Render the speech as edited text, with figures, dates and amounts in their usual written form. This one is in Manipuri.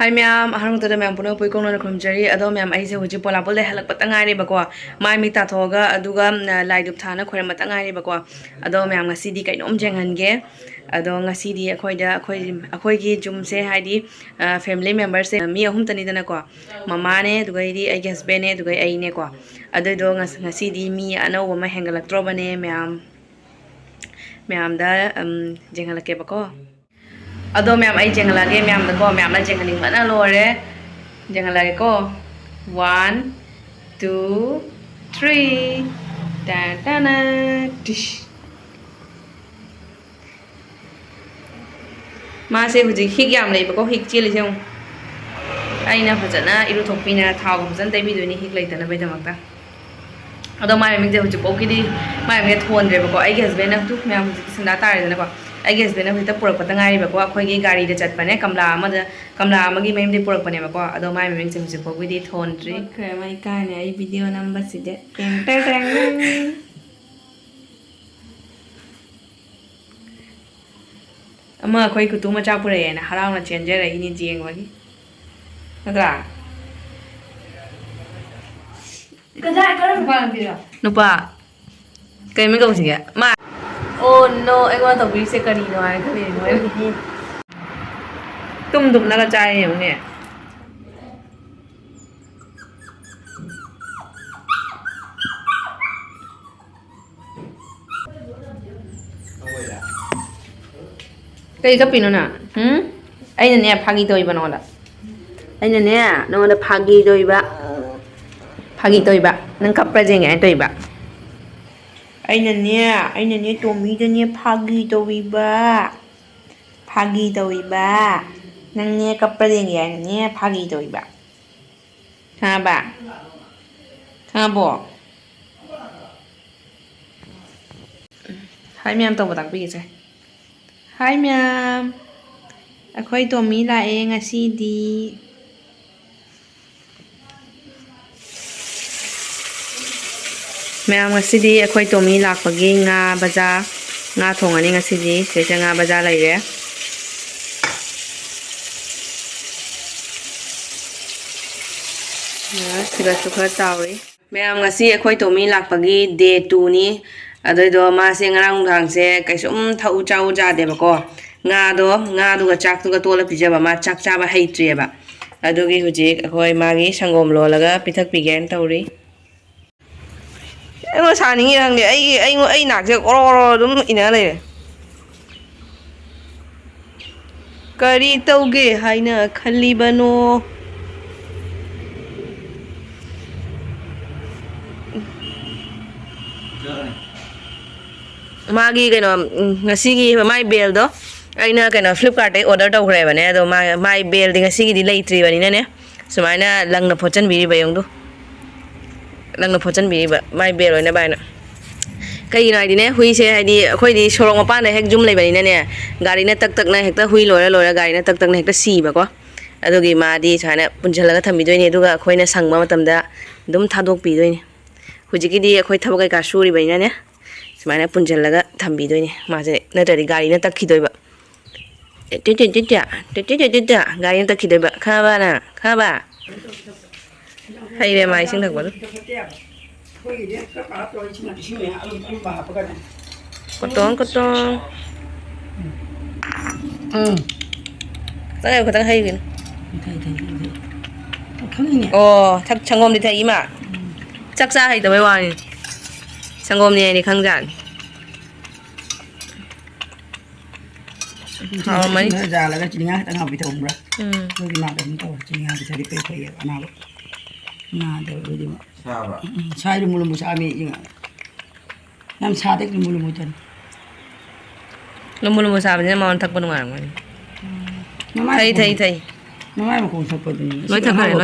Hi ma'am, ahang tada ma'am puno pui kong na khumjari ado ma'am ai se huji pola pol de halak patangai re bako mai mi ta thoga aduga lai dup thana khore matangai re bako ado ma'am ngasi di kainom jenghan ge ado ngasi di akhoi gi jum se haidi family member se mi ahum tani dana ko mama ne duga di ai husband ne duga ai ne ko ado do ngasi di mi ano ma hengalak tro bane ma'am da jenghalak ke bako Ado ma'am ay jengalage ma'am da ko ma'am na jengaling mana lore jengalage ko 1 2 3 ta ta na dish ma se huji hik yam lei ba ko hik chi le jong ai na phajana iru thokpi na thau phajana dai bi do ni hik lei ta na bai da makta ado mai ming je huji boki di mai me thon re ba ko ai husband na tu ma'am huji sanda ta re na ko I guess bena hita purak patangai ba ko akhoi gi gari de chat pane kamla ama gi maim de purak pane ba ko ado mai ming chim chim pogwi di thon tri kre mai ka ne ai video number si de teng teng ama akhoi ku tu ma cha pure na harau na chen je ra ini jeng ba gi nadra Kada karam pa pira. nupa kai me ko si ga ma Oh no, I want to be second in one. Tum na ka chai yung ne. Kay ka pino na? Ay na niya phagi to iba nola. Ay na niya, nola phagi to iba. Phagi to iba. Nang kapra jeng ay to iba. Anh nè Tommy cho nhé phagi tôi ba nang nhé cặp ba đen vậy nhé phagi tôi ba ha bỏ hai mẹ em tông vào tặng bây giờ hai mẹ akhoi Tommy lại ngasi đi Ma'am ngasidi akhoi Tommy lakpagi nga baza nga thongani ngasidi sese nga baza laire siga sukha tawi Ma'am ngasi akhoi Tommy lakpagi day 2 ni adoi do ma se ngarang dhang se kaisum thau chau ja de bako nga du ga chak tu ga tola pijaba ma chak cha ba haitri ba adugi hujik akhoi magi sangom lo laga pithak pigen tawri Anh sao nghĩ rằng để anh nạc sẽ có đúng ina này cái đi tàu ghê hay nè Kalibano magi cái nó ngasi cái my bell đó anh cái nó Flipkart ấy order đâu rồi bạn nè rồi my bell thì ngasi đi lấy tri bạn nè so mai nè lần nó phốt chân bị vậy không đó Lang na phojan bi ba mai be roi na ba na kai na di ne hui se hai di khoi di sorong ma pa na hek jum lei ba ni ne gari na tak na hek ta hui lora gari na tak na hek ta si ba ko adu gi ma di chana punjala ga thami doi ne du ga khoi na sang ma matam da dum thadok pi doi ne huji gi di khoi thab ga ka suri ba ni ne smana punjala ga thambi doi ne ma je na tari gari na tak khi doi ba gari na tak khi doi ba kha ba hay về mày sinh thực vẫn có toán cái này có tăng hay kìa ồ chắc chẳng gồm thì thấy mà chắc ra hay tao mới hoài chẳng gồm này thì khăng giản họ mấy ra là cái chuyện ngã đang học bị thùng rồi tôi đi làm đến tôi chuyện ngã thì sẽ đi về phải nào Nah, dah di mana? Saya di mulu musami juga. Nam sadek di mulu mujan. Mulu musami mau tak pun ngarang ni. Thầy. Mama mau kau support ni. Loi tak hari.